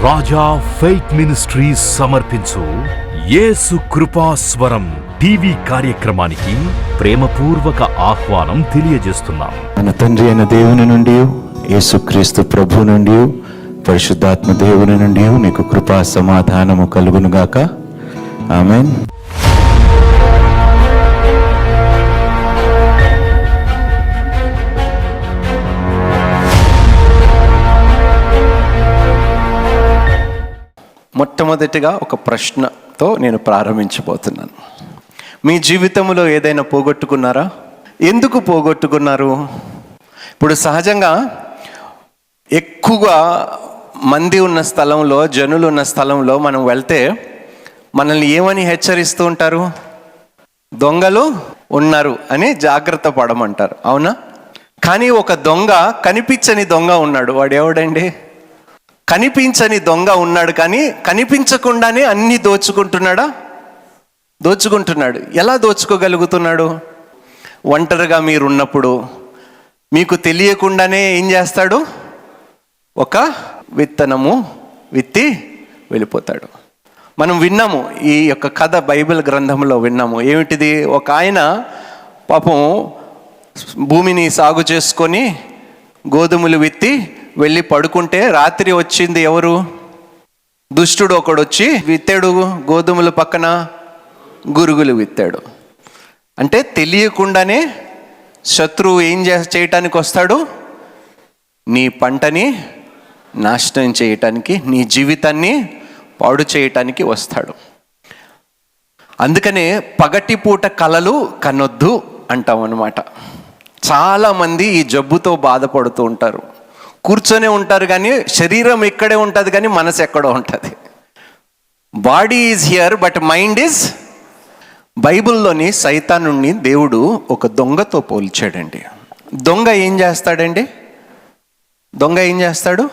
రాజా faith ministries సమర్పించు యేసు కృపాస్వరం TV కార్యక్రమానికి ప్రేమపూర్వక ఆహ్వానం తెలియజేస్తున్నాం. మన తండ్రి అయిన దేవుని నుండి, యేసుక్రీస్తు ప్రభు నుండి, పరిశుద్ధాత్మ దేవుని నుండి మీకు కృపా సమాధానము కలుగునుగాక. ఆమేన్. మొట్టమొదటిగా ఒక ప్రశ్నతో నేను ప్రారంభించబోతున్నాను. మీ జీవితంలో ఏదైనా పోగొట్టుకున్నారా? ఎందుకు పోగొట్టుకున్నారు? ఇప్పుడు సహజంగా ఎక్కువగా మంది ఉన్న స్థలంలో, జనులు ఉన్న స్థలంలో మనం వెళ్తే మనల్ని ఏమని హెచ్చరిస్తూ ఉంటారు? దొంగలు ఉన్నారు అని జాగ్రత్త పడమంటారు, అవునా? కానీ ఒక దొంగ, కనిపించని దొంగ ఉన్నాడు. వాడు ఎవడండి? కనిపించని దొంగ ఉన్నాడు, కానీ కనిపించకుండానే అన్నీ దోచుకుంటున్నాడు. ఎలా దోచుకోగలుగుతున్నాడు? ఒంటరిగా మీరున్నప్పుడు మీకు తెలియకుండానే ఏం చేస్తాడు? ఒక విత్తనము విత్తి వెళ్ళిపోతాడు. మనం విన్నాము, ఈ యొక్క కథ బైబిల్ గ్రంథంలో విన్నాము. ఏమిటిది? ఒక ఆయన పాపం భూమిని సాగు చేసుకొని గోధుమలు విత్తి వెళ్ళి పడుకుంటే, రాత్రి వచ్చింది ఎవరు? దుష్టుడు ఒకడు వచ్చి విత్తాడు, గోధుమల పక్కన గురుగులు విత్తాడు. అంటే తెలియకుండానే శత్రువు ఏం చేయటానికి వస్తాడు? నీ పంటని నాశనం చేయటానికి, నీ జీవితాన్ని పాడు చేయటానికి వస్తాడు. అందుకనే పగటిపూట కలలు కనొద్దు అంటాం అన్నమాట. చాలామంది ఈ జబ్బుతో బాధపడుతూ ఉంటారు. కూర్చొనే ఉంటారు, కానీ శరీరం ఇక్కడే ఉంటుంది, కానీ మనసు ఎక్కడో ఉంటుంది. Body is here but mind is. బైబిల్లోని సైతానుని దేవుడు ఒక దొంగతో పోల్చాడండి. దొంగ ఏం చేస్తాడండి? దొంగ ఏం చేస్తాడు?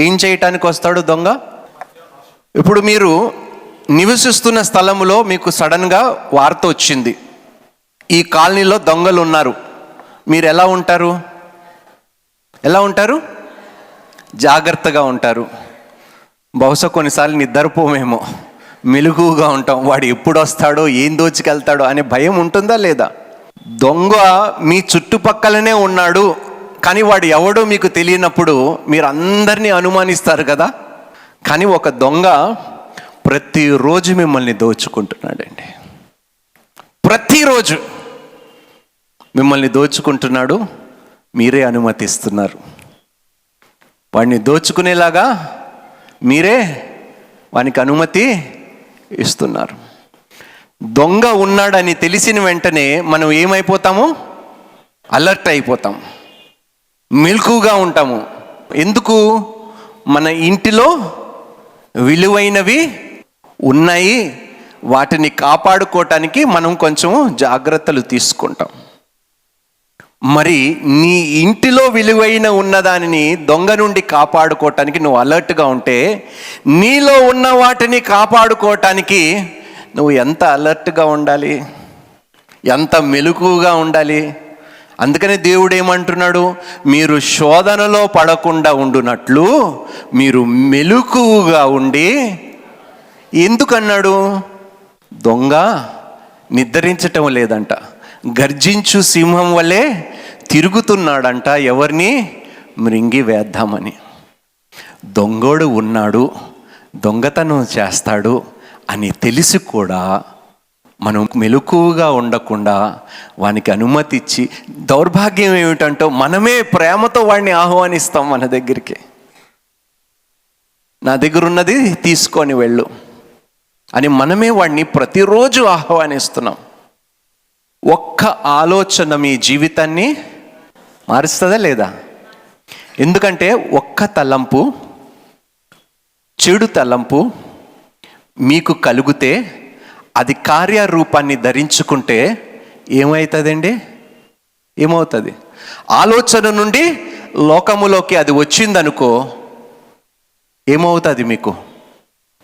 ఏం చేయటానికి వస్తాడు దొంగ? ఇప్పుడు మీరు నివసిస్తున్న స్థలంలో మీకు సడన్గా వార్త వచ్చింది, ఈ కాలనీలో దొంగలు ఉన్నారు. మీరు ఎలా ఉంటారు? జాగ్రత్తగా ఉంటారు. బహుశా కొన్నిసార్లు నిద్రపోమేమో, మెలుగుగా ఉంటాం. వాడు ఎప్పుడు వస్తాడో, ఏం దోచుకెళ్తాడో అనే భయం ఉంటుందా లేదా? దొంగ మీ చుట్టుపక్కలనే ఉన్నాడు, కానీ వాడు ఎవడో మీకు తెలియనప్పుడు మీరు అందరినీ అనుమానిస్తారు కదా. కానీ ఒక దొంగ ప్రతిరోజు మిమ్మల్ని దోచుకుంటున్నాడండి. ప్రతిరోజు మిమ్మల్ని దోచుకుంటున్నాడు, మీరే అనుమతిస్తున్నారు. వాడిని దోచుకునేలాగా మీరే వానికి అనుమతి ఇస్తున్నారు. దొంగ ఉన్నాడని తెలిసిన వెంటనే మనం ఏమైపోతాము? అలర్ట్ అయిపోతాం, మెలకుగా ఉంటాము. ఎందుకు? మన ఇంటిలో విలువైనవి ఉన్నాయి, వాటిని కాపాడుకోవటానికి మనం కొంచెం జాగ్రత్తలు తీసుకుంటాం. మరి నీ ఇంటిలో విలువైన ఉన్నదానిని దొంగ నుండి కాపాడుకోవటానికి నువ్వు అలర్ట్గా ఉంటే, నీలో ఉన్న వాటిని కాపాడుకోవటానికి నువ్వు ఎంత అలర్ట్గా ఉండాలి, ఎంత మెలకుగా ఉండాలి. అందుకనే దేవుడు ఏమంటున్నాడు? మీరు శోధనలో పడకుండా ఉండునట్లు మీరు మెలకుగా ఉండి. ఎందుకన్నాడు? దొంగ నిద్రించటం లేదంట, గర్జించు సింహం వలె తిరుగుతున్నాడంట, ఎవరిని మృంగి వేద్దామని. దొంగోడు ఉన్నాడు, దొంగతనం చేస్తాడు అని తెలిసి కూడా మనం మెలకువగా ఉండకుండా వానికి అనుమతి ఇచ్చి, దౌర్భాగ్యం ఏమిటంటే మనమే ప్రేమతో వాడిని ఆహ్వానిస్తాం మన దగ్గరికి. నా దగ్గర ఉన్నది తీసుకొని వెళ్ళు అని మనమే వాడిని ప్రతిరోజు ఆహ్వానిస్తున్నాం. ఒక్క ఆలోచన మీ జీవితాన్ని మారుస్తుందా లేదా? ఎందుకంటే ఒక్క తలంపు, చెడు తలంపు మీకు కలిగితే, అది కార్యరూపాన్ని ధరించుకుంటే ఏమవుతుందండి? ఏమవుతుంది? ఆలోచన నుండి లోకములోకి అది వచ్చిందనుకో, ఏమవుతుంది? మీకు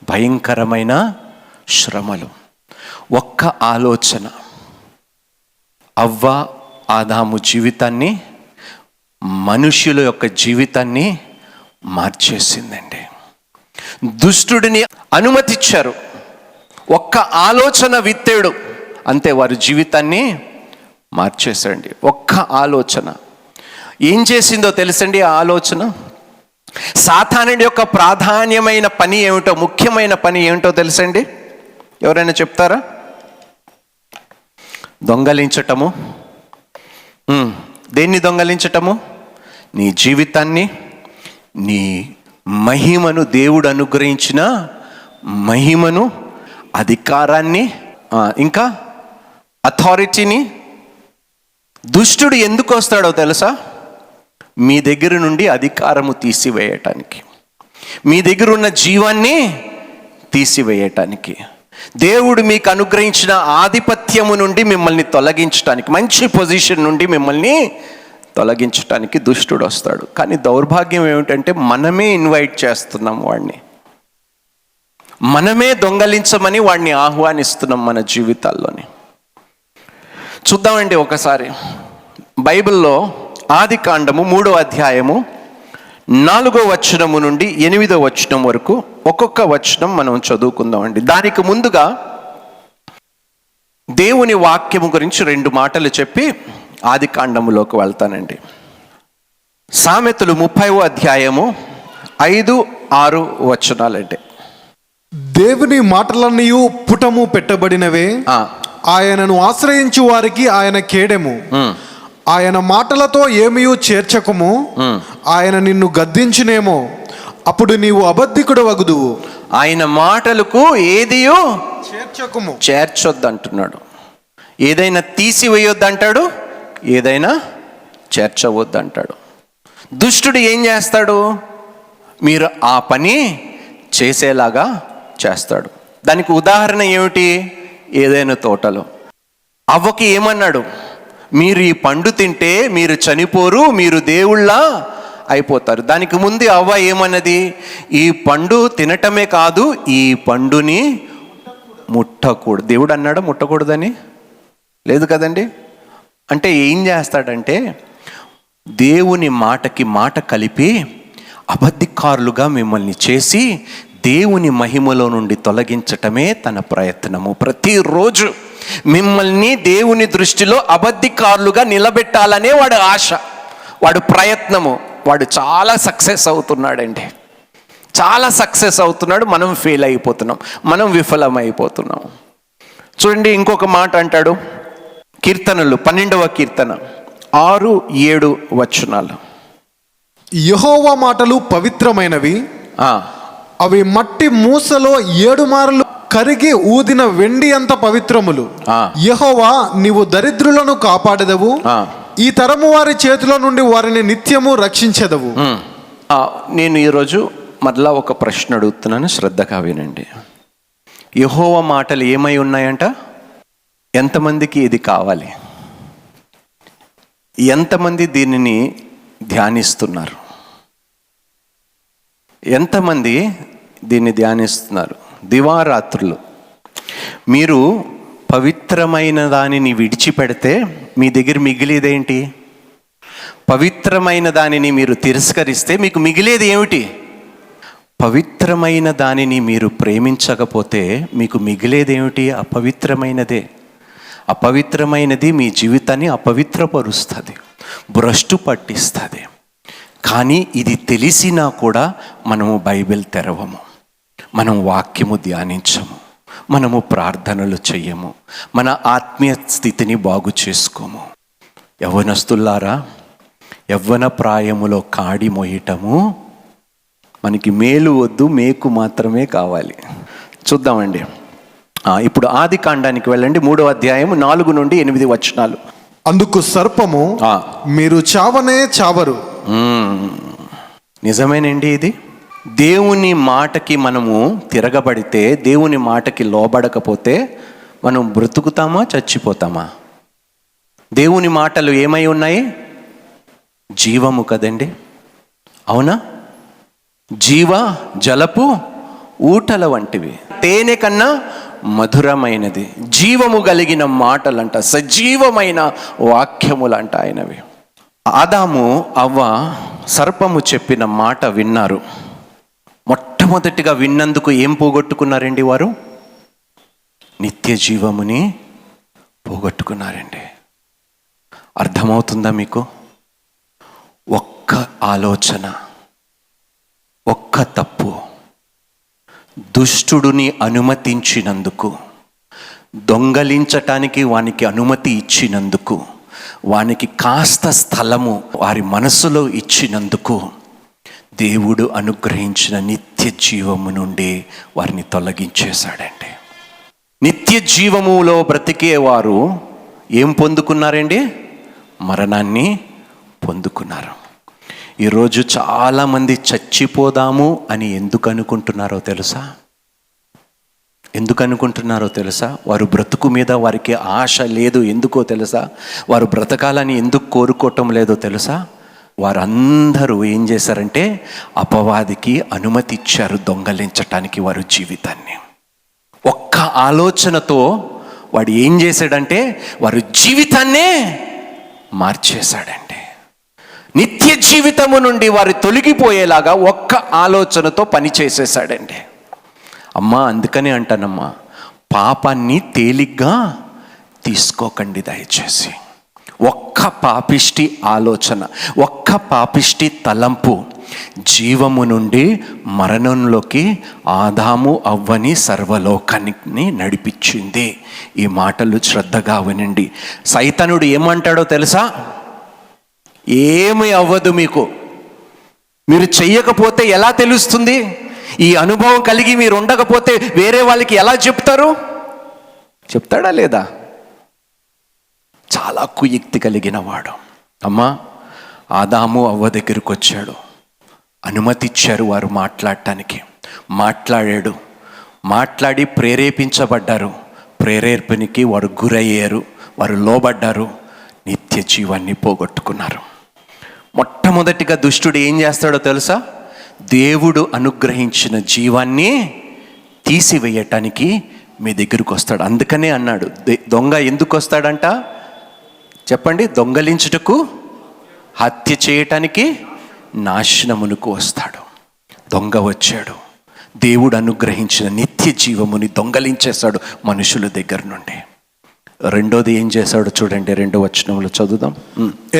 భయంకరమైన శ్రమలు. ఒక్క ఆలోచన అవ్వ ఆదాము జీవితాన్ని, మనుషుల యొక్క జీవితాన్ని మార్చేసిందండి. దుష్టుడిని అనుమతిచ్చారు. ఒక్క ఆలోచన విత్తాడు, అంతే, వారి జీవితాన్ని మార్చేసండి. ఒక్క ఆలోచన ఏం చేసిందో తెలుసండి? ఆ ఆలోచన సాతానుడి యొక్క ప్రాధాన్యమైన పని ఏమిటో, ముఖ్యమైన పని ఏమిటో తెలుసండి? ఎవరైనా చెప్తారా? దొంగలించటము. దేన్ని దొంగలించటము? నీ జీవితాన్ని, నీ మహిమను, దేవుడు అనుగ్రహించిన మహిమను, అధికారాన్ని, ఇంకా అథారిటీని. దుష్టుడు ఎందుకు వస్తాడో తెలుసా? మీ దగ్గర నుండి అధికారము తీసివేయటానికి, మీ దగ్గర ఉన్న జీవాన్ని తీసివేయటానికి, దేవుడు మీకు అనుగ్రహించిన ఆధిపత్యము నుండి మిమ్మల్ని తొలగించటానికి, మంచి పొజిషన్ నుండి మిమ్మల్ని తొలగించటానికి దుష్టుడు వస్తాడు. కానీ దౌర్భాగ్యం ఏమిటంటే మనమే ఇన్వైట్ చేస్తున్నాం వాడిని, మనమే దొంగలించమని వాడిని ఆహ్వానిస్తున్నాం మన జీవితాల్లోని. చూద్దామండి ఒకసారి బైబిల్లో ఆదికాండము 3వ అధ్యాయము 4వ వచనము నుండి 8వ వచనం వరకు ఒక్కొక్క వచనం మనం చదువుకుందామండి. దానికి ముందుగా దేవుని వాక్యము గురించి 2 మాటలు చెప్పి ఆదికాండములోకి వెళ్తానండి. సామెతలు 30వ అధ్యాయము 5, 6 వచనాలంటే, దేవుని మాటలన్నీ పుటము పెట్టబడినవే, ఆయనను ఆశ్రయించు వారికి ఆయన కేడెము. ఆయన మాటలతో ఏమీ చేర్చకము, ఆయన నిన్ను గద్దించునేమో, అప్పుడు నీవు అబద్ధికుడు వగుదువు. ఆయన మాటలకు ఏదియో చేర్చకము, చేర్చొద్దు అంటున్నాడు. ఏదైనా తీసివేయొద్దు అంటాడు, ఏదైనా చేర్చవద్దు అంటాడు. దుష్టుడు ఏం చేస్తాడు? మీరు ఆ పని చేసేలాగా చేస్తాడు. దానికి ఉదాహరణ ఏమిటి? ఏదైనా తోటలో అవ్వకి ఏమన్నాడు? మీరు ఈ పండు తింటే మీరు చనిపోరు, మీరు దేవుళ్ళ అయిపోతారు. దానికి ముందు అవ్వ ఏమన్నది? ఈ పండు తినటమే కాదు, ఈ పండుని ముట్టకూడదు. దేవుడు అన్నాడు ముట్టకూడదని? లేదు కదండి. అంటే ఏం చేస్తాడంటే దేవుని మాటకి మాట కలిపి అబద్ధికారులుగా మిమ్మల్ని చేసి దేవుని మహిమలో నుండి తొలగించటమే తన ప్రయత్నము. ప్రతిరోజు మిమ్మల్ని దేవుని దృష్టిలో అబద్ధికారులుగా నిలబెట్టాలనే వాడు ఆశ, వాడు ప్రయత్నము. వాడు చాలా సక్సెస్ అవుతున్నాడండి, చాలా సక్సెస్ అవుతున్నాడు. మనం ఫెయిల్ అయిపోతున్నాం, మనం విఫలమైపోతున్నాం. చూడండి, ఇంకొక మాట అంటాడు. కీర్తనలు 12వ కీర్తన 6, 7 వచనాలు. యెహోవా మాటలు పవిత్రమైనవి, అవి మట్టి మూసలో 7 మార్లు కరిగి ఊదిన వెండి అంత పవిత్రములు. యెహోవా, నీవు దరిద్రులను కాపాడెదవు, ఈ తరము వారి చేతిలో నుండి వారిని నిత్యము రక్షించెదవు. నేను ఈరోజు మరలా ఒక ప్రశ్న అడుగుతున్నాను, శ్రద్ధగా వినండి. యెహోవా మాటలు ఏమై ఉన్నాయంట? ఎంతమందికి ఇది కావాలి? ఎంతమంది దీనిని ధ్యానిస్తున్నారు? ఎంతమంది దీన్ని ధ్యానిస్తున్నారు? దివారాత్రులు మీరు పవిత్రమైన దానిని విడిచిపెడితే మీ దగ్గర మిగిలేదేంటి? పవిత్రమైన దానిని మీరు తిరస్కరిస్తే మీకు మిగిలేది ఏమిటి? పవిత్రమైన దానిని మీరు ప్రేమించకపోతే మీకు మిగిలేదేమిటి? అపవిత్రమైనదే. అపవిత్రమైనది మీ జీవితాన్ని అపవిత్రపరుస్తుంది, భ్రష్టు పట్టిస్తుంది. కానీ ఇది తెలిసినా కూడా మనము బైబిల్ తెరవము, మనం వాక్యము ధ్యానించము, మనము ప్రార్థనలు చెయ్యము, మన ఆత్మీయ స్థితిని బాగు చేసుకోము. యవ్వనస్తులారా, యవ్వన ప్రాయములో కాడి మోయటము మనకి మేలు వద్దు, మేకు మాత్రమే కావాలి. చూద్దామండి. ఇప్పుడు ఆది కాండానికి వెళ్ళండి, 3వ అధ్యాయం 4 నుండి 8 వచనాలు. అందుకు సర్పము, మీరు చావనే చావరు. నిజమేనండి. ఇది దేవుని మాటకి మనము తిరగబడితే, దేవుని మాటకి లోబడకపోతే మనం బ్రతుకుతామా చచ్చిపోతామా? దేవుని మాటలు ఏమై ఉన్నాయి? జీవము కదండి, అవునా? జీవ జలపు ఊటల వంటివి, తేనె కన్నా మధురమైనది, జీవము కలిగిన మాటలంట, సజీవమైన వాక్యములంట ఆయనవి. ఆదాము అవ్వ సర్పము చెప్పిన మాట విన్నారు. మొట్టమొదటిగా విన్నందుకు ఏం పోగొట్టుకున్నారండి వారు? నిత్య జీవముని పోగొట్టుకున్నారండి. అర్థమవుతుందా మీకు? ఒక్క ఆలోచన, ఒక్క తప్పు, దుష్టుడిని అనుమతించినందుకు, దొంగలించటానికి వానికి అనుమతి ఇచ్చినందుకు, వానికి కాస్త స్థలము వారి మనసులో ఇచ్చినందుకు దేవుడు అనుగ్రహించిన నిత్య జీవము నుండి వారిని తొలగించేశాడండి. నిత్య జీవములో బ్రతికేవారు ఏం పొందుకున్నారండి? మరణాన్ని పొందుకున్నారు. ఈరోజు చాలామంది చచ్చిపోదాము అని ఎందుకు అనుకుంటున్నారో తెలుసా? ఎందుకు అనుకుంటున్నారో తెలుసా? వారు బ్రతుకు మీద వారికి ఆశ లేదు. ఎందుకో తెలుసా? వారు బ్రతకాలని ఎందుకు కోరుకోవటం లేదో తెలుసా? వారందరూ ఏం చేశారంటే అపవాదికి అనుమతి ఇచ్చారు దొంగలించటానికి వారి జీవితాన్ని. ఒక్క ఆలోచనతో వాడు ఏం చేశాడంటే వారి జీవితాన్నే మార్చేశాడండి. నిత్య జీవితము నుండి వారు తొలగిపోయేలాగా ఒక్క ఆలోచనతో పని చేసేసాడండి. అమ్మా, అందుకనే అంటానమ్మా, పాపాన్ని తేలిగ్గా తీసుకోకండి దయచేసి. ఒక్క పాపిష్టి ఆలోచన, ఒక్క పాపిష్టి తలంపు జీవము నుండి మరణంలోకి ఆదాము అవ్వని సర్వలోకాన్ని నడిపించింది. ఈ మాటలు శ్రద్ధగా వినండి. సైతానుడు ఏమంటాడో తెలుసా? ఏమీ అవ్వదు మీకు, మీరు చెయ్యకపోతే ఎలా తెలుస్తుంది? ఈ అనుభవం కలిగి మీరు ఉండకపోతే వేరే వాళ్ళకి ఎలా చెప్తారు? చెప్తాడా లేదా? చాలా కుయుక్తి కలిగిన వాడు. అమ్మా, ఆదాము అవ్వ దగ్గరికి వచ్చాడు, అనుమతి ఇచ్చారు వారు మాట్లాడటానికి. మాట్లాడాడు, మాట్లాడి ప్రేరేపించబడ్డారు. ప్రేరేపణకి వారు గురయ్యారు, వారు లోబడ్డారు, నిత్య జీవాన్ని పోగొట్టుకున్నారు. మొట్టమొదటిగా దుష్టుడు ఏం చేస్తాడో తెలుసా? దేవుడు అనుగ్రహించిన జీవాన్ని తీసివేయటానికి మీ దగ్గరకు వస్తాడు. అందుకనే అన్నాడు, దొంగ ఎందుకు వస్తాడంట చెప్పండి? దొంగలించుటకు, హత్య చేయటానికి, నాశనమునకు వస్తాడు. దొంగ వచ్చాడు, దేవుడు అనుగ్రహించిన నిత్య జీవముని దొంగలించేశాడు మనుషుల దగ్గర నుండి. రెండోది ఏం చేశాడు చూడండి, 2వ వచనంలో చదువుదాం.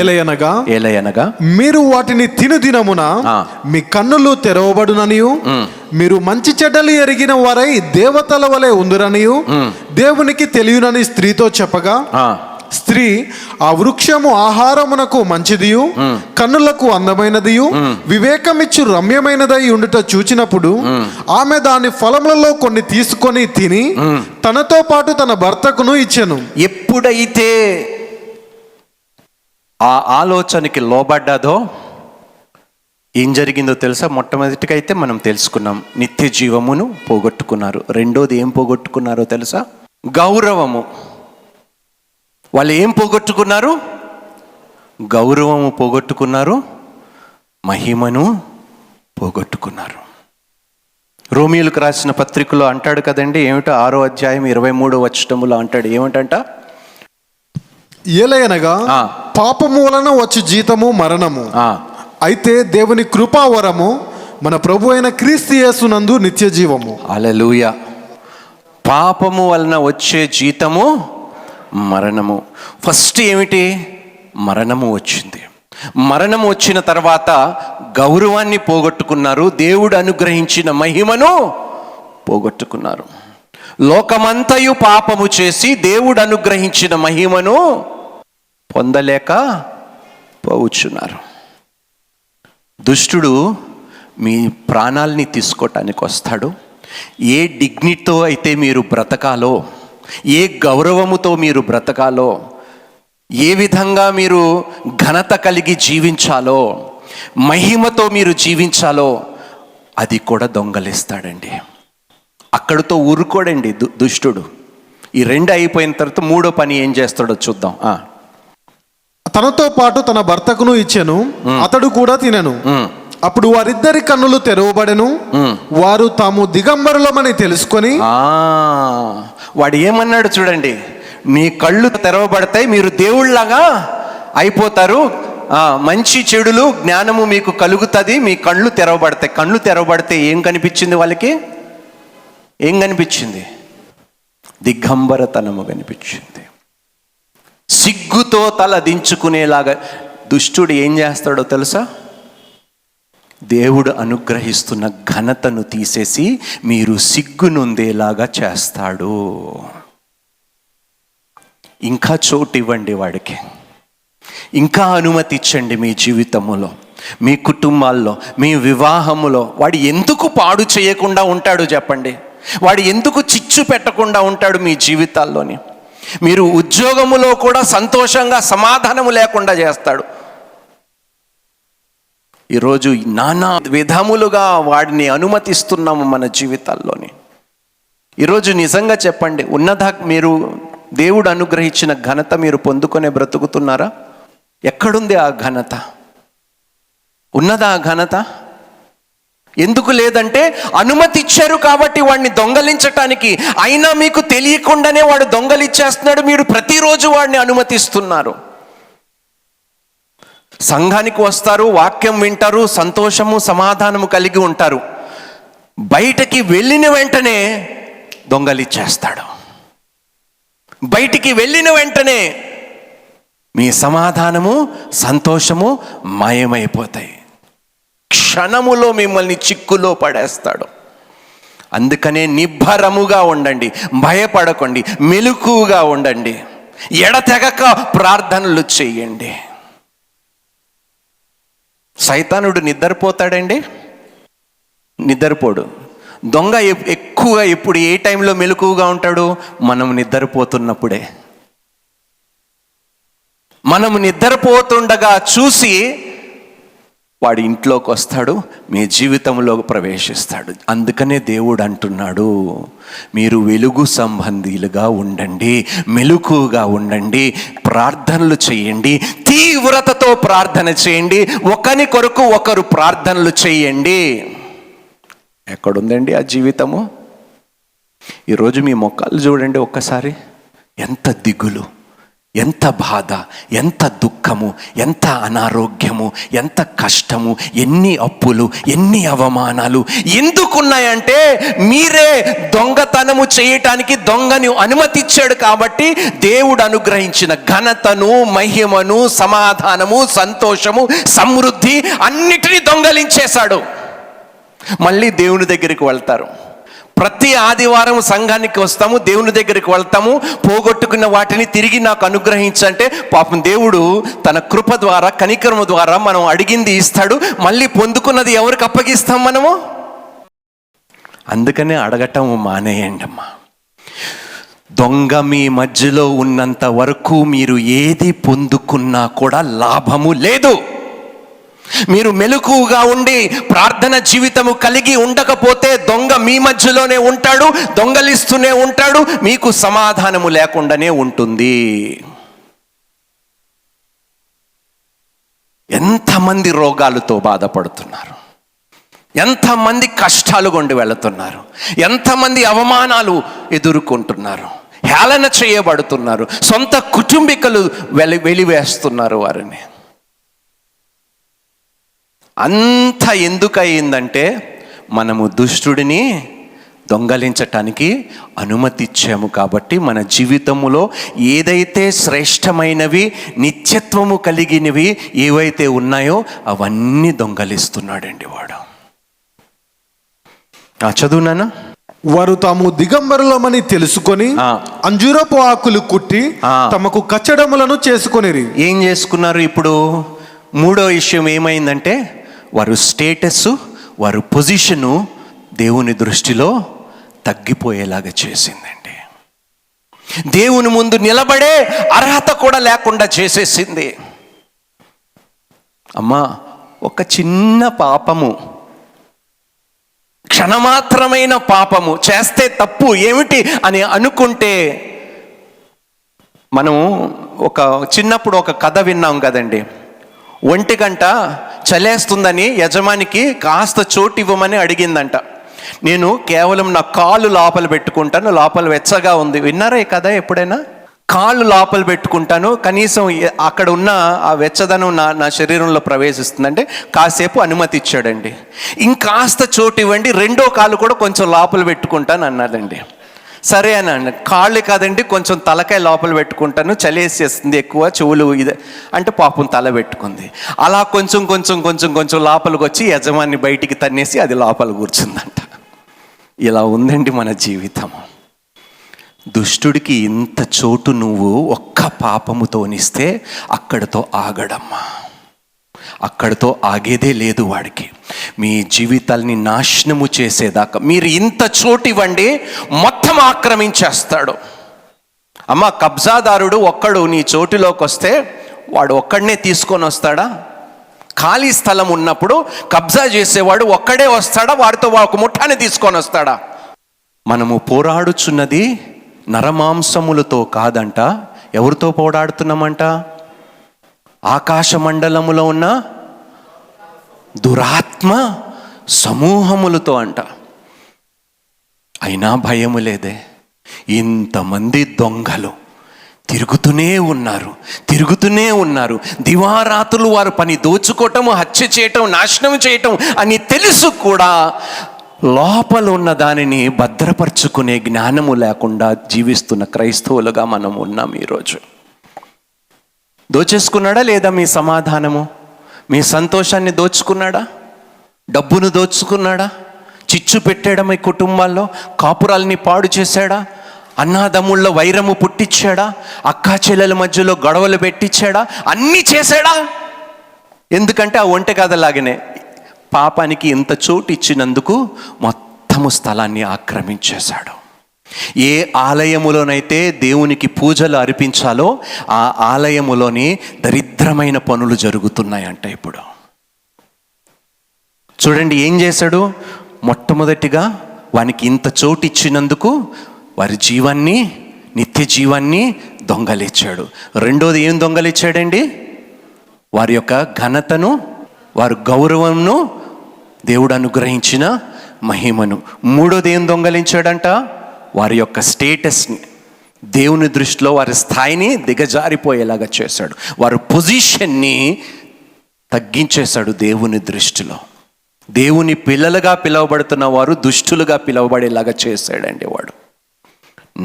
ఏలయనగా మీరు వాటిని తిను దినమున మీ కన్నులు తెరవబడుననియు, మీరు మంచి చెడ్డలు ఎరిగిన వారై దేవతల వలె ఉందురనియు దేవునికి తెలియనని స్త్రీతో చెప్పగా, స్త్రీ ఆ వృక్షము ఆహారమునకు మంచిదియు కన్నులకు అందమైనదియు వివేకమిచ్చు రమ్యమైనదై ఉండుట చూచినప్పుడు ఆమె దాని ఫలములలో కొన్ని తీసుకొని తిని తనతో పాటు తన భర్తకును ఇచ్చెను. ఎప్పుడైతే ఆ ఆలోచనకి లోబడ్డాదో ఏం జరిగిందో తెలుసా? మొట్టమొదటిగా అయితే మనం తెలుసుకున్నాం, నిత్య జీవమును పోగొట్టుకున్నారు. రెండోది ఏం పోగొట్టుకున్నారో తెలుసా? గౌరవము. వాళ్ళు ఏం పోగొట్టుకున్నారు? గౌరవము పోగొట్టుకున్నారు, మహిమను పోగొట్టుకున్నారు. రోమియోలకు రాసిన పత్రికలో అంటాడు కదండి, ఏమిటో 6వ అధ్యాయం 23వ వచనములో అంటాడు, ఏమిటంట? ఏలయనగా పాపము వలన వచ్చు జీతము మరణము, అయితే దేవుని కృపావరము మన ప్రభు అయిన క్రీస్తు యేసునందు నిత్య జీవము. హల్లెలూయా. పాపము వలన వచ్చే జీతము మరణము. ఫస్ట్ ఏమిటి? మరణము వచ్చింది. మరణము వచ్చిన తర్వాత గౌరవాన్ని పోగొట్టుకున్నారు, దేవుడు అనుగ్రహించిన మహిమను పోగొట్టుకున్నారు. లోకమంతయు పాపము చేసి దేవుడు అనుగ్రహించిన మహిమను పొందలేక పోవచ్చున్నారు. దుష్టుడు మీ ప్రాణాలని తీసుకోవటానికి వస్తాడు. ఏ డిగ్నిటీతో అయితే మీరు బ్రతకాలో, ఏ గౌరవముతో మీరు బ్రతకాలో, ఏ విధంగా మీరు ఘనత కలిగి జీవించాలో, మహిమతో మీరు జీవించాలో అది కూడా దొంగలిస్తాడండి. అక్కడితో ఊరుకోడండి దుష్టుడు. ఈ 2 అయిపోయిన తర్వాత 3వ పని ఏం చేస్తాడో చూద్దాం. తనతో పాటు తన భర్తకును ఇచ్చెను, అతడు కూడా తినెను. అప్పుడు వారిద్దరి కన్నులు తెరవబడెను, వారు తాము దిగంబరులమని తెలుసుకొని. వాడు ఏమన్నాడు చూడండి, మీ కళ్ళు తెరవబడతాయి, మీరు దేవుళ్ళలాగా అయిపోతారు, మంచి చెడులు జ్ఞానము మీకు కలుగుతుంది, మీ కళ్ళు తెరవబడతాయి. కళ్ళు తెరవబడితే ఏం కనిపించింది వాళ్ళకి? ఏం కనిపించింది? దిగంబరతనము కనిపించింది. సిగ్గుతో తల దించుకునేలాగా దుష్టుడు ఏం చేస్తాడో తెలుసా? దేవుడు అనుగ్రహిస్తున్న ఘనతను తీసేసి మీరు సిగ్గునుందేలాగా చేస్తాడు. ఇంకా చోటు ఇవ్వండి వాడికి, ఇంకా అనుమతి ఇచ్చండి మీ జీవితంలో, మీ కుటుంబాల్లో, మీ వివాహములో. వాడు ఎందుకు పాడు చేయకుండా ఉంటాడు చెప్పండి? వాడు ఎందుకు చిచ్చు పెట్టకుండా ఉంటాడు మీ జీవితాల్లోని? మీరు ఉద్యోగములో కూడా సంతోషంగా సమాధానము లేకుండా చేస్తాడు. ఈరోజు నానా విధములుగా వాడిని అనుమతిస్తున్నాము మన జీవితాల్లోని. ఈరోజు నిజంగా చెప్పండి, మీరు దేవుడు అనుగ్రహించిన ఘనత మీరు పొందుకొనే బ్రతుకుతున్నారా? ఎక్కడుంది ఆ ఘనత? ఉన్నదా ఆ ఘనత? ఎందుకు లేదంటే అనుమతి ఇచ్చారు కాబట్టి వాడిని దొంగలించటానికి. అయినా మీకు తెలియకుండానే వాడు దొంగలిచ్చేస్తున్నాడు. మీరు ప్రతిరోజు వాడిని అనుమతిస్తున్నారు. సంఘానికి వస్తారు, వాక్యం వింటారు, సంతోషము సమాధానము కలిగి ఉంటారు. బయటకి వెళ్ళిన వెంటనే దొంగలిచ్చేస్తాడు. బయటికి వెళ్ళిన వెంటనే మీ సమాధానము సంతోషము మాయమైపోతాయి. క్షణములో మిమ్మల్ని చిక్కులో పడేస్తాడు. అందుకనే నిబ్బరముగా ఉండండి, భయపడకండి, మెలకువగా ఉండండి, ఎడతెగక ప్రార్థనలు చేయండి. సైతానుడు నిద్రపోతాడండి? నిద్రపోడు. దొంగ ఎక్కువగా ఎప్పుడు ఏ టైంలో మెలకువగా ఉంటాడు? మనం నిద్రపోతున్నప్పుడే. మనం నిద్రపోతుండగా చూసి వాడి ఇంట్లోకి వస్తాడు, మీ జీవితంలో ప్రవేశిస్తాడు. అందుకనే దేవుడు అంటున్నాడు, మీరు వెలుగు సంబంధీలుగా ఉండండి, మెలకువగా ఉండండి, ప్రార్థనలు చేయండి, తీవ్రతతో ప్రార్థన చేయండి, ఒకరి కొరకు ఒకరు ప్రార్థనలు చేయండి. ఎక్కడుందండి ఆ జీవితము? ఈరోజు మీ మొక్కలు చూడండి ఒక్కసారి. ఎంత దిగులు, ఎంత బాధ, ఎంత దుఃఖము, ఎంత అనారోగ్యము, ఎంత కష్టము, ఎన్ని అప్పులు, ఎన్ని అవమానాలు ఎందుకున్నాయంటే మీరే దొంగతనము చేయటానికి దొంగని అనుమతిచ్చాడు. కాబట్టి దేవుడు అనుగ్రహించిన ఘనతను, మహిమను, సమాధానము, సంతోషము, సమృద్ధి అన్నిటినీ దొంగలించేశాడు. మళ్ళీ దేవుని దగ్గరికి వెళ్తారు. ప్రతి ఆదివారం సంఘానికి వస్తాము, దేవుని దగ్గరికి వెళ్తాము, పోగొట్టుకున్న వాటిని తిరిగి నాకు అనుగ్రహించంటే పాపం దేవుడు తన కృప ద్వారా, కనికరము ద్వారా మనం అడిగింది ఇస్తాడు. మళ్ళీ పొందుకున్నది ఎవరికి అప్పగిస్తాం మనము? అందుకనే అడగటం మానేయండి అమ్మా. దొంగ మీ మధ్యలో ఉన్నంత వరకు మీరు ఏది పొందుకున్నా కూడా లాభము లేదు. మీరు మెలకువగా ఉండి ప్రార్థన జీవితము కలిగి ఉండకపోతే దొంగ మీ మధ్యలోనే ఉంటాడు, దొంగలిస్తూనే ఉంటాడు, మీకు సమాధానము లేకుండానే ఉంటుంది. ఎంతమంది రోగాలతో బాధపడుతున్నారు, ఎంతమంది కష్టాలు గుండి వెళుతున్నారు, ఎంతమంది అవమానాలు ఎదుర్కొంటున్నారు, హేళన చేయబడుతున్నారు, సొంత కుటుంబీకులు వెలివేస్తున్నారు వారిని. అంత ఎందుకు అయిందంటే మనము దుష్టుడిని దొంగలించటానికి అనుమతి ఇచ్చాము. కాబట్టి మన జీవితంలో ఏదైతే శ్రేష్టమైనవి, నిత్యత్వము కలిగినవి ఏవైతే ఉన్నాయో అవన్నీ దొంగలిస్తున్నాడండి వాడు. చదువునానా? వారు తాము దిగంబరులమని తెలుసుకొని అంజూరపు ఆకులు కుట్టి తమకు కచ్చడములను చేసుకొనిరి. ఏం చేసుకున్నారు? ఇప్పుడు మూడో విషయం ఏమైందంటే వారు స్టేటస్, వారు పొజిషను దేవుని దృష్టిలో తగ్గిపోయేలాగా చేసిందండి. దేవుని ముందు నిలబడే అర్హత కూడా లేకుండా చేసేసింది. అమ్మా, ఒక చిన్న పాపము, క్షణమాత్రమైన పాపము చేస్తే తప్పు ఏమిటి అని అనుకుంటే, మనం చిన్నప్పుడు ఒక కథ విన్నాం కదండి. 1 గంట చలేస్తుందని యజమానికి కాస్త చోటు ఇవ్వమని అడిగిందంట. నేను కేవలం నా కాలు లోపల పెట్టుకుంటాను, లోపల వెచ్చగా ఉంది. విన్నారా ఈ కథ ఎప్పుడైనా? కాళ్ళు లోపల పెట్టుకుంటాను, కనీసం అక్కడ ఉన్న ఆ వెచ్చదనం నా శరీరంలో ప్రవేశిస్తుందంటే కాసేపు అనుమతి ఇచ్చాడండి. ఇంకాస్త చోటు ఇవ్వండి, రెండో కాళ్ళు కూడా కొంచెం లోపల పెట్టుకుంటాను అన్నాడండి. సరే అని అన్న, కాళ్ళు కాదండి కొంచెం తలకాయ లోపల పెట్టుకుంటాను, చలేసేస్తుంది ఎక్కువ, చెవులు ఇది అంటే పాపం తల పెట్టుకుంది. అలా కొంచెం కొంచెం కొంచెం కొంచెం లోపలికి వచ్చి యజమాని బయటికి తన్నేసి అది లోపల కూర్చుందంట. ఇలా ఉందండి మన జీవితము. దుష్టుడికి ఇంత చోటు నువ్వు ఒక్క పాపముతోనిస్తే అక్కడితో ఆగడమ్మా, అక్కడితో ఆగేదే లేదు వాడికి. మీ జీవితాల్ని నాశనము చేసేదాకా మీరు ఇంత చోటు ఇవ్వండి, మొత్తం ఆక్రమించేస్తాడు. అమ్మ, కబ్జాదారుడు ఒక్కడు నీ చోటులోకి వస్తే వాడు ఒక్కడనే తీసుకొని వస్తాడా? ఖాళీ స్థలం ఉన్నప్పుడు కబ్జా చేసేవాడు ఒక్కడే వస్తాడా? వాడితో ఒక ముఠాన్ని తీసుకొని వస్తాడా? మనము పోరాడుచున్నది నరమాంసములతో కాదంట. ఎవరితో పోరాడుతున్నామంట? ఆకాశ మండలములో ఉన్న దురాత్మ సమూహములతో అంట. అయినా భయము లేదే. ఇంతమంది దొంగలు తిరుగుతూనే ఉన్నారు. దివారాత్రులు వారు పని దోచుకోవటం, హత్య చేయటం, నాశనం చేయటం అని తెలుసు కూడా లోపల ఉన్న దానిని భద్రపరుచుకునే జ్ఞానము లేకుండా జీవిస్తున్న క్రైస్తవులుగా మనం ఉన్నాం ఈరోజు. దోచేసుకున్నాడా లేదా మీ సమాధానము? మీ సంతోషాన్ని దోచుకున్నాడా? డబ్బును దోచుకున్నాడా? చిచ్చు పెట్టాడా? మీ కుటుంబాల్లో కాపురాల్ని పాడు చేశాడా? అన్నాదమ్ముళ్ళ వైరము పుట్టించాడా? అక్కా చెల్లెల మధ్యలో గొడవలు పెట్టించాడా? అన్నీ చేశాడా? ఎందుకంటే ఆ ఒంటె కథలాగానే పాపానికి ఇంత చోటు ఇచ్చినందుకు మొత్తము స్థలాన్ని ఆక్రమించేశాడు. ఏ ఆలయములోనైతే దేవునికి పూజలు అర్పించాలో ఆ ఆలయములోని దరిద్రమైన పనులు జరుగుతున్నాయంట. ఇప్పుడు చూడండి ఏం చేశాడు. మొట్టమొదటిగా వానికి ఇంత చోటు ఇచ్చినందుకు వారి జీవాన్ని, నిత్య జీవాన్ని దొంగలిచ్చాడు. రెండోది ఏం దొంగలిచ్చాడండి? వారి యొక్క ఘనతను, వారి గౌరవంను, దేవుడు అనుగ్రహించిన మహిమను. మూడోది ఏం దొంగలించాడంట? వారి యొక్క స్టేటస్ని, దేవుని దృష్టిలో వారి స్థాయిని దిగజారిపోయేలాగా చేశాడు. వారి పొజిషన్ని తగ్గించేశాడు దేవుని దృష్టిలో. దేవుని పిల్లలుగా పిలువబడుతున్న వారు దుష్టులుగా పిలువబడేలాగా చేశాడండి వాడు.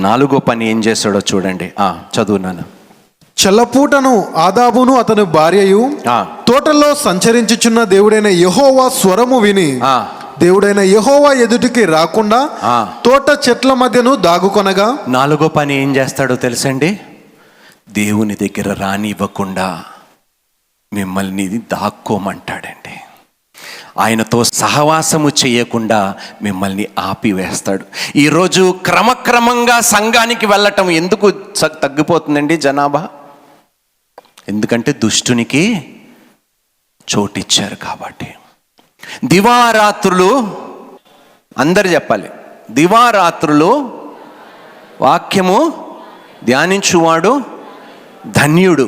నాలుగో పని ఏం చేశాడో చూడండి. చదువునాను. చల్లపూటను ఆదాబును అతని భార్యయు తోటలో సంచరించుచున్న దేవుడైన యెహోవా స్వరము విని దేవుడైన యెహోవా ఎదుటికి రాకుండా తోట చెట్ల మధ్యను దాగుకొనగా. నాలుగో పని ఏం చేస్తాడో తెలుసండి? దేవుని దగ్గర రానివ్వకుండా మిమ్మల్ని దాక్కోమంటాడండి. ఆయనతో సహవాసము చేయకుండా మిమ్మల్ని ఆపివేస్తాడు. ఈరోజు క్రమక్రమంగా సంఘానికి వెళ్ళటం ఎందుకు తగ్గిపోతుందండి జనాభా? ఎందుకంటే దుష్టునికి చోటిచ్చారు కాబట్టి. దివారాత్రులు, అందరు చెప్పాలి, దివారాత్రులు వాక్యము ధ్యానించువాడు ధన్యుడు.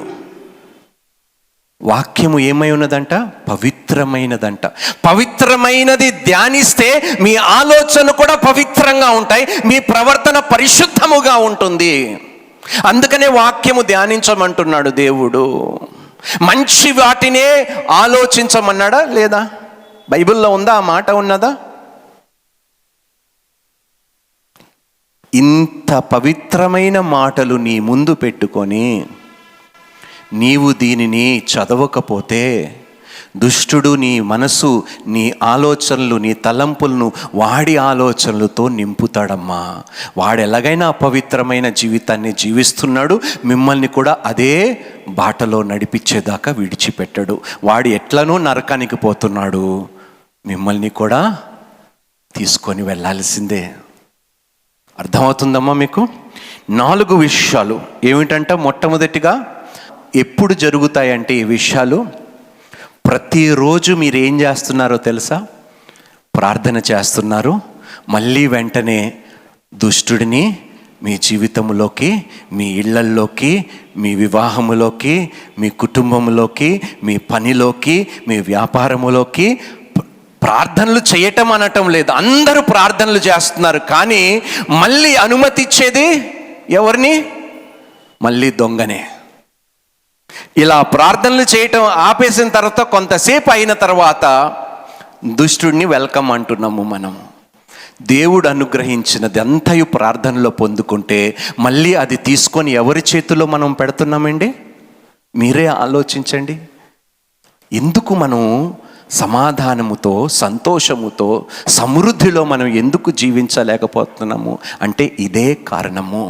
వాక్యము ఏమై ఉన్నదంట? పవిత్రమైనదంట. పవిత్రమైనది ధ్యానిస్తే మీ ఆలోచన కూడా పవిత్రంగా ఉంటాయి, మీ ప్రవర్తన పరిశుద్ధముగా ఉంటుంది. అందుకనే వాక్యము ధ్యానించమంటున్నాడు దేవుడు. మంచి వాటినే ఆలోచించమన్నాడా లేదా? బైబిల్లో ఉందా ఆ మాట? ఉన్నదా? ఇంత పవిత్రమైన మాటలు నీ ముందు పెట్టుకొని నీవు దీనిని చదవకపోతే దుష్టుడు నీ మనసు, నీ ఆలోచనలు, నీ తలంపులను వాడి ఆలోచనలతో నింపుతాడమ్మా. వాడు ఎలాగైనా అపవిత్రమైన జీవితాన్ని జీవిస్తున్నాడు, మిమ్మల్ని కూడా అదే బాటలో నడిపించేదాకా విడిచిపెట్టాడు. వాడు ఎట్లనో నరకానికి పోతున్నాడు, మిమ్మల్ని కూడా తీసుకొని వెళ్ళాల్సిందే. అర్థమవుతుందమ్మా మీకు? 4 విషయాలు ఏమిటంటే, మొట్టమొదటిగా ఎప్పుడు జరుగుతాయంటే ఈ విషయాలు ప్రతిరోజు మీరు ఏం చేస్తున్నారో తెలుసా? ప్రార్థన చేస్తున్నారు, మళ్ళీ వెంటనే దుష్టుడిని మీ జీవితంలోకి, మీ ఇళ్లల్లోకి, మీ వివాహములోకి, మీ కుటుంబంలోకి, మీ పనిలోకి, మీ వ్యాపారములోకి ప్రార్థనలు చేయటం అనటం లేదు, అందరూ ప్రార్థనలు చేస్తున్నారు. కానీ మళ్ళీ అనుమతి ఇచ్చేది ఎవరిని? మళ్ళీ దొంగనే. ఇలా ప్రార్థనలు చేయటం ఆపేసిన తర్వాత కొంతసేపు అయిన తర్వాత దుష్టుడిని వెల్కమ్ అంటున్నాము మనము. దేవుడు అనుగ్రహించినది అంతయు ప్రార్థనలో పొందుకుంటే మళ్ళీ అది తీసుకొని ఎవరి చేతిలో మనం పెడుతున్నామండి? మీరే ఆలోచించండి. ఎందుకు మనం సమాధానముతో, సంతోషముతో, సమృద్ధిలో మనం ఎందుకు జీవించలేకపోతున్నాము అంటే ఇదే కారణము.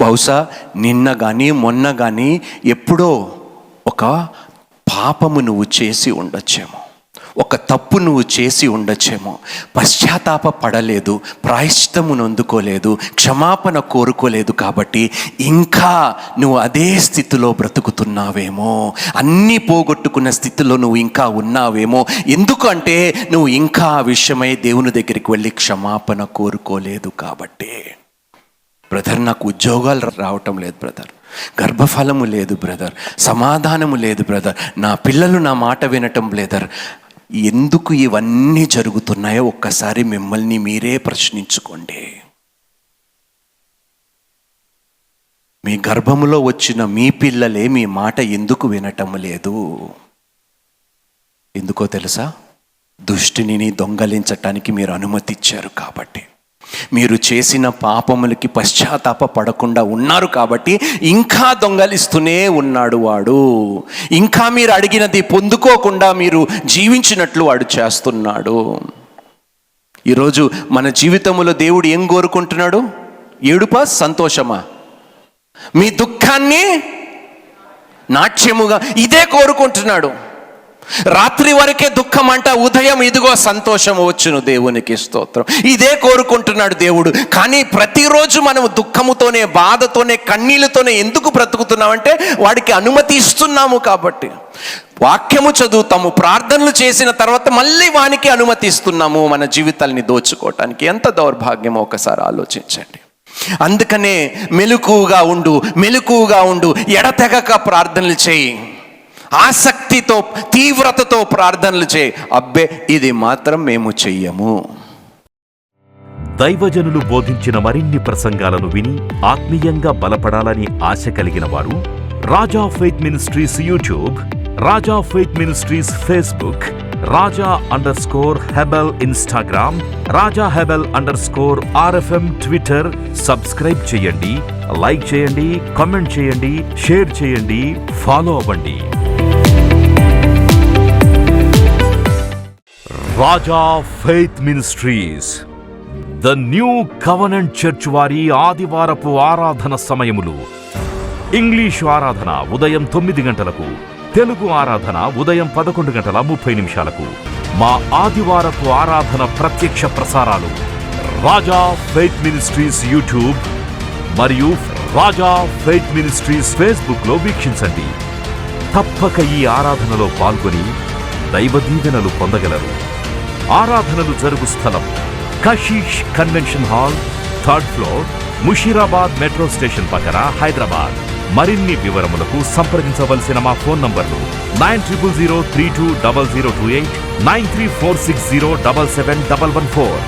బహుశా నిన్న కానీ మొన్న కానీ ఎప్పుడో ఒక పాపము నువ్వు చేసి ఉండొచ్చేమో, ఒక తప్పు నువ్వు చేసి ఉండొచ్చేమో, పశ్చాత్తాప పడలేదు, ప్రాయశ్చిత్తమును అందుకోలేదు, క్షమాపణ కోరుకోలేదు. కాబట్టి ఇంకా నువ్వు అదే స్థితిలో బ్రతుకుతున్నావేమో, అన్నీ పోగొట్టుకున్న స్థితిలో నువ్వు ఇంకా ఉన్నావేమో. ఎందుకంటే నువ్వు ఇంకా ఆ విషయమై దేవుని దగ్గరికి వెళ్ళి క్షమాపణ కోరుకోలేదు. కాబట్టి బ్రదర్, నాకు ఉద్యోగాలు రావటం లేదు బ్రదర్, గర్భఫలము లేదు బ్రదర్, సమాధానము లేదు బ్రదర్, నా పిల్లలు నా మాట వినటం బ్రదర్. ఎందుకు ఇవన్నీ జరుగుతున్నాయో ఒక్కసారి మిమ్మల్ని మీరే ప్రశ్నించుకోండి. మీ గర్భములో వచ్చిన మీ పిల్లలే మీ మాట ఎందుకు వినటం లేదు? ఎందుకో తెలుసా? దుష్టుని దొంగలించటానికి మీరు అనుమతి ఇచ్చారు కాబట్టి, మీరు చేసిన పాపములకి పశ్చాత్తాప పడకుండా ఉన్నారు కాబట్టి ఇంకా దొంగలిస్తూనే ఉన్నాడు వాడు. ఇంకా మీరు అడిగినది పొందుకోకుండా మీరు జీవించినట్లు వాడు చేస్తున్నాడు. ఈరోజు మన జీవితంలో దేవుడు ఏం కోరుకుంటున్నాడు? ఏడుపా, సంతోషమా? మీ దుఃఖాన్ని నాట్యముగా ఇదే కోరుకుంటున్నాడు. రాత్రి వరకే దుఃఖం అంట, ఉదయం ఇదిగో సంతోషం వచ్చును. దేవునికి స్తోత్రం. ఇదే కోరుకుంటున్నాడు దేవుడు. కానీ ప్రతిరోజు మనం దుఃఖముతోనే, బాధతోనే, కన్నీళ్ళతోనే ఎందుకు బ్రతుకుతున్నామంటే వాడికి అనుమతి ఇస్తున్నాము కాబట్టి. వాక్యము చదువుతాము, ప్రార్థనలు చేసిన తర్వాత మళ్ళీ వానికి అనుమతి ఇస్తున్నాము మన జీవితాల్ని దోచుకోవటానికి. ఎంత దౌర్భాగ్యమో ఒకసారి ఆలోచించండి. అందుకనే మెలకువగా ఉండు, మెలకువగా ఉండు, ఎడతెగక ప్రార్థనలు చేయి, ఆసక్తితో, తీవ్రతతో ప్రార్థనలు చేయి. అబ్బే, ఇది మాత్రం మేము చెయ్యము. దైవజనులు బోధించిన మరిన్ని ప్రసంగాలను విని ఆత్మీయంగా బలపడాలని ఆశ కలిగిన వారు Raja faith ministries YouTube, Raja faith ministries Facebook, Raja Hebel Instagram, Raja Hebel RFM Twitter subscribe చేయండి, లైక్ చేయండి, కామెంట్ చేయండి, షేర్ చేయండి, ఫాలో అవ్వండి. Raja faith ministries the new covenant church వారి ఆదివారపు ఆరాధన సమయములు: ఇంగ్లీషు ఆరాధన ఉదయం 9 గంటలకు, తెలుగు ఆరాధన ఉదయం 11:30 మా ఆదివారపు ఆరాధన ప్రత్యక్ష ప్రసారాలు రాజా ఫెయిత్ మినిస్ట్రీస్ యూట్యూబ్ మరియు రాజా ఫెయిత్ మినిస్ట్రీస్ ఫేస్బుక్లో వీక్షించండి. తప్పక ఈ ఆరాధనలో పాల్గొని దైవ దీవెనలు పొందగలరు. ఆరాధనలు జరుగు స్థలం Kashish convention hall, 3rd floor, Musheerabad metro station పక్కన, హైదరాబాద్. మరిన్ని వివరములకు సంప్రదించవలసిన మా ఫోన్ నంబర్లు 9000320028, 9346077114.